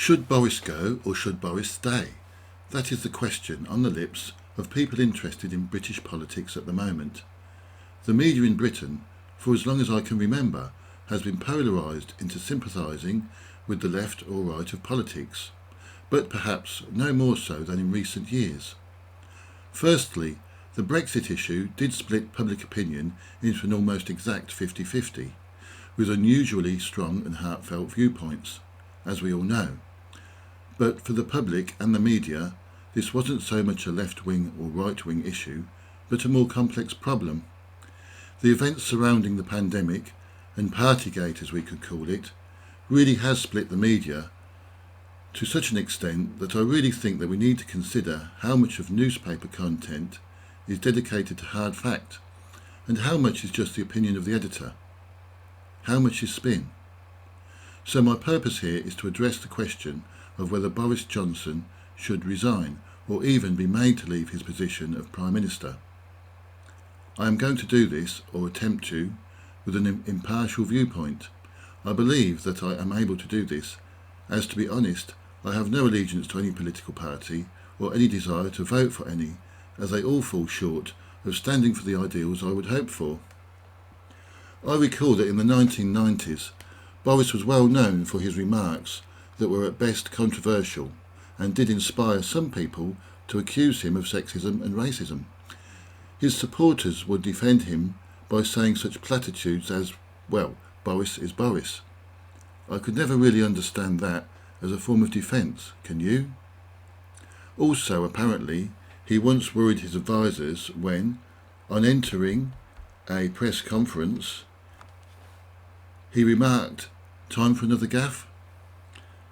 Should Boris go or should Boris stay? That is the question on the lips of people interested in British politics at the moment. The media in Britain, for as long as I can remember, has been polarised into sympathising with the left or right of politics, but perhaps no more so than in recent years. Firstly, the Brexit issue did split public opinion into an almost exact 50-50, with unusually strong and heartfelt viewpoints, as we all know. But for the public and the media, this wasn't so much a left-wing or right-wing issue, but a more complex problem. The events surrounding the pandemic, and Partygate as we could call it, really has split the media to such an extent that I really think that we need to consider how much of newspaper content is dedicated to hard fact, and how much is just the opinion of the editor. How much is spin? So my purpose here is to address the question of whether Boris Johnson should resign or even be made to leave his position of Prime Minister. I am going to do this, or attempt to, with an impartial viewpoint. I believe that I am able to do this, as to be honest, I have no allegiance to any political party or any desire to vote for any, as they all fall short of standing for the ideals I would hope for. I recall that in the 1990s, Boris was well known for his remarks that were at best controversial and did inspire some people to accuse him of sexism and racism. His supporters would defend him by saying such platitudes as, well, Boris is Boris. I could never really understand that as a form of defence, can you? Also, apparently, he once worried his advisers when, on entering a press conference, he remarked, "Time for another gaffe?"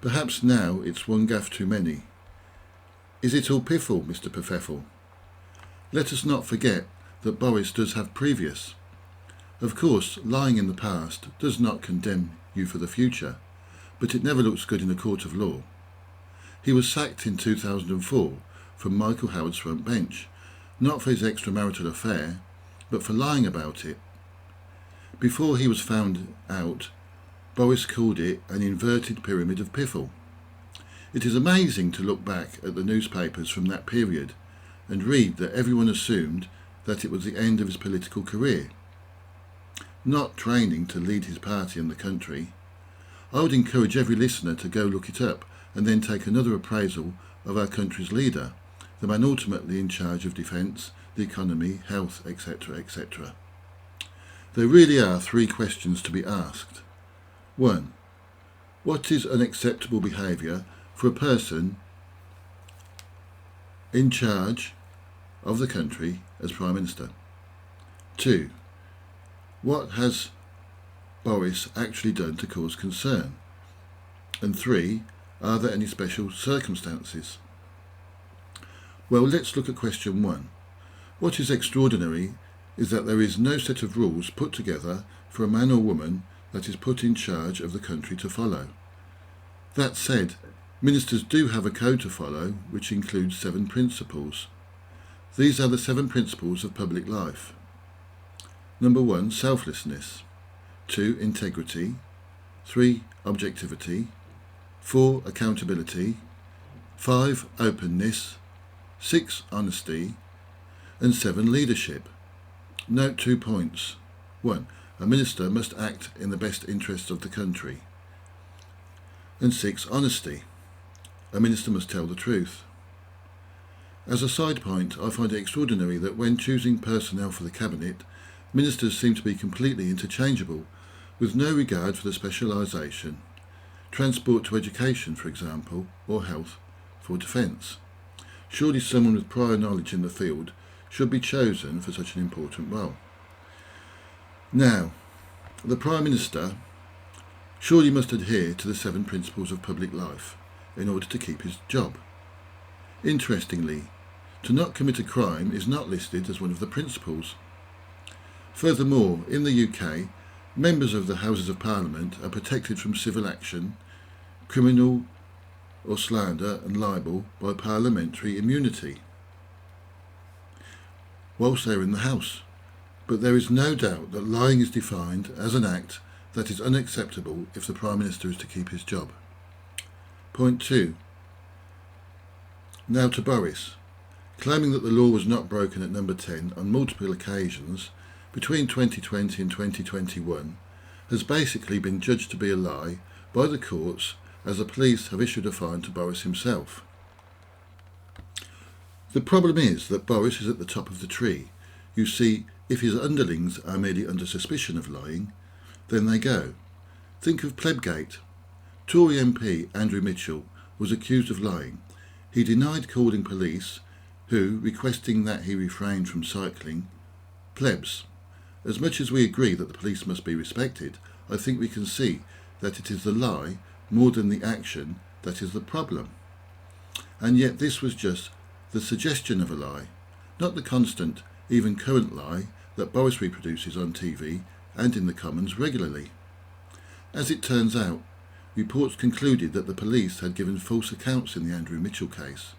Perhaps now it's one gaffe too many. Is it all piffle, Mr. Perfeffel? Let us not forget that Boris does have previous. Of course, lying in the past does not condemn you for the future, but it never looks good in a court of law. He was sacked in 2004 from Michael Howard's front bench, not for his extramarital affair, but for lying about it. Before he was found out, Boris called it an inverted pyramid of piffle. It is amazing to look back at the newspapers from that period and read that everyone assumed that it was the end of his political career, not training to lead his party and the country. I would encourage every listener to go look it up and then take another appraisal of our country's leader, the man ultimately in charge of defence, the economy, health, etc., etc. There really are three questions to be asked. 1. What is unacceptable behaviour for a person in charge of the country as Prime Minister? 2. What has Boris actually done to cause concern? And 3. Are there any special circumstances? Well, let's look at question 1. What is extraordinary is that there is no set of rules put together for a man or woman that is put in charge of the country to follow. That said, ministers do have a code to follow, which includes 7 principles. These are the 7 principles of public life. Number 1, selflessness. 2, integrity. 3, objectivity. 4, accountability. 5, openness. 6, honesty. And 7, leadership. Note 2 points. 1. A minister must act in the best interests of the country. And 6, honesty. A minister must tell the truth. As a side point, I find it extraordinary that when choosing personnel for the cabinet, ministers seem to be completely interchangeable, with no regard for the specialisation. Transport to education, for example, or health for defence. Surely someone with prior knowledge in the field should be chosen for such an important role. Now, the Prime Minister surely must adhere to the 7 principles of public life in order to keep his job. Interestingly, to not commit a crime is not listed as one of the principles. Furthermore, in the UK, members of the Houses of Parliament are protected from civil action, criminal or slander and libel by parliamentary immunity whilst they are in the House. But there is no doubt that lying is defined as an act that is unacceptable if the Prime Minister is to keep his job. Point 2. Now to Boris. Claiming that the law was not broken at number 10 on multiple occasions between 2020 and 2021 has basically been judged to be a lie by the courts, as the police have issued a fine to Boris himself. The problem is that Boris is at the top of the tree. You see, if his underlings are merely under suspicion of lying, then they go. Think of Plebgate. Tory MP Andrew Mitchell was accused of lying. He denied calling police, who, requesting that he refrain from cycling, plebs. As much as we agree that the police must be respected, I think we can see that it is the lie more than the action that is the problem. And yet this was just the suggestion of a lie, not the constant, even current lie that Boris reproduces on TV and in the Commons regularly. As it turns out, reports concluded that the police had given false accounts in the Andrew Mitchell case.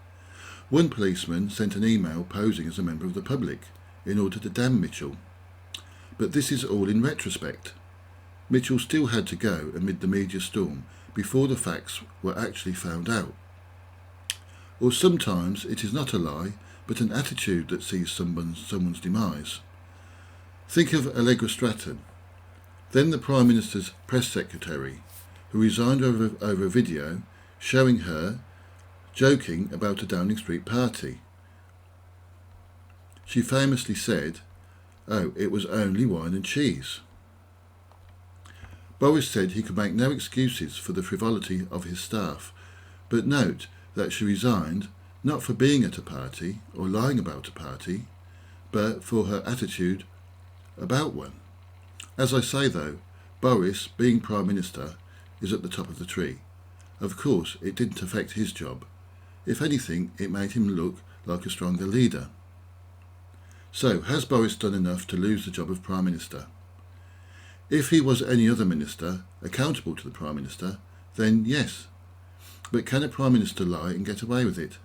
One policeman sent an email posing as a member of the public in order to damn Mitchell. But this is all in retrospect. Mitchell still had to go amid the media storm before the facts were actually found out. Or sometimes it is not a lie, but an attitude that sees someone's demise. Think of Allegra Stratton, then the Prime Minister's press secretary, who resigned over a video showing her joking about a Downing Street party. She famously said, "Oh, it was only wine and cheese." Boris said he could make no excuses for the frivolity of his staff, but note that she resigned not for being at a party or lying about a party, but for her attitude about one. As I say though, Boris, being Prime Minister, is at the top of the tree. Of course, it didn't affect his job. If anything, it made him look like a stronger leader. So, has Boris done enough to lose the job of Prime Minister? If he was any other minister, accountable to the Prime Minister, then yes. But can a Prime Minister lie and get away with it?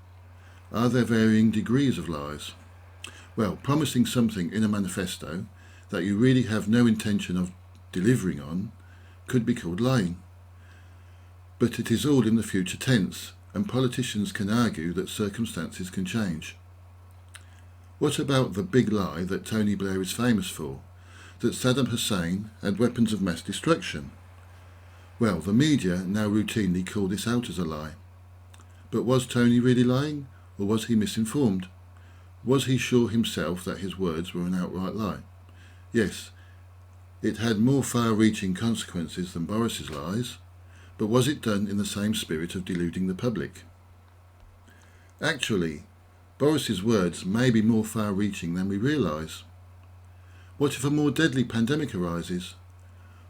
Are there varying degrees of lies? Well, promising something in a manifesto that you really have no intention of delivering on could be called lying. But it is all in the future tense, and politicians can argue that circumstances can change. What about the big lie that Tony Blair is famous for, that Saddam Hussein had weapons of mass destruction? Well, the media now routinely call this out as a lie. But was Tony really lying, or was he misinformed? Was he sure himself that his words were an outright lie? Yes, it had more far-reaching consequences than Boris's lies, but was it done in the same spirit of deluding the public? Actually, Boris's words may be more far-reaching than we realise. What if a more deadly pandemic arises?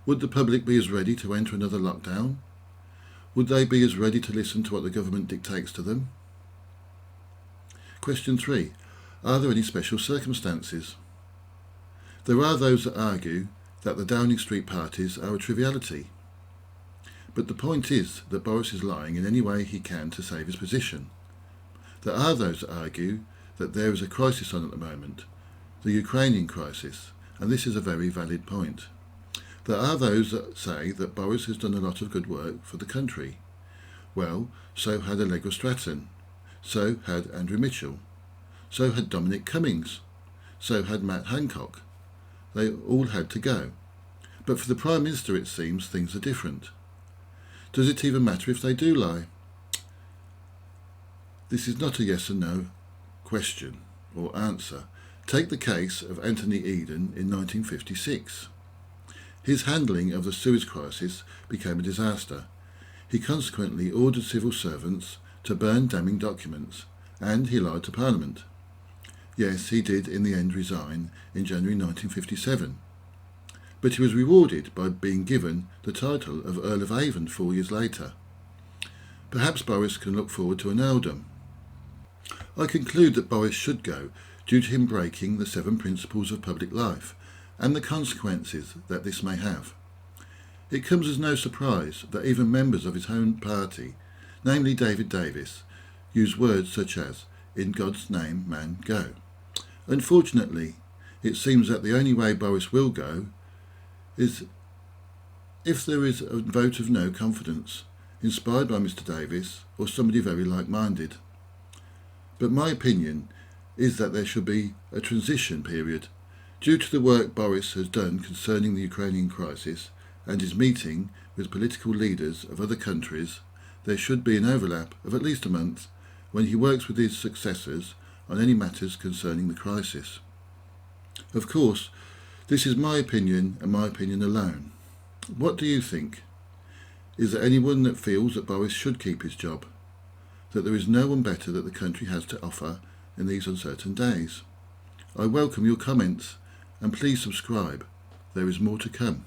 Would the public be as ready to enter another lockdown? Would they be as ready to listen to what the government dictates to them? Question 3. Are there any special circumstances? There are those that argue that the Downing Street parties are a triviality. But the point is that Boris is lying in any way he can to save his position. There are those that argue that there is a crisis on at the moment, the Ukrainian crisis, and this is a very valid point. There are those that say that Boris has done a lot of good work for the country. Well, so had Allegra Stratton, so had Andrew Mitchell, so had Dominic Cummings, so had Matt Hancock. They all had to go. But for the Prime Minister, it seems things are different. Does it even matter if they do lie? This is not a yes or no question or answer. Take the case of Anthony Eden in 1956. His handling of the Suez crisis became a disaster. He consequently ordered civil servants to burn damning documents, and he lied to Parliament. Yes, he did in the end resign in January 1957. But he was rewarded by being given the title of Earl of Avon 4 years later. Perhaps Boris can look forward to an earldom. I conclude that Boris should go due to him breaking the 7 principles of public life and the consequences that this may have. It comes as no surprise that even members of his own party, namely David Davis, use words such as, "In God's name, man, go." Unfortunately, it seems that the only way Boris will go is if there is a vote of no confidence, inspired by Mr Davis, or somebody very like-minded. But my opinion is that there should be a transition period. Due to the work Boris has done concerning the Ukrainian crisis and his meeting with political leaders of other countries, there should be an overlap of at least a month when he works with his successors on any matters concerning the crisis. Of course, this is my opinion and my opinion alone. What do you think? Is there anyone that feels that Boris should keep his job? That there is no one better that the country has to offer in these uncertain days? I welcome your comments, and please subscribe. There is more to come.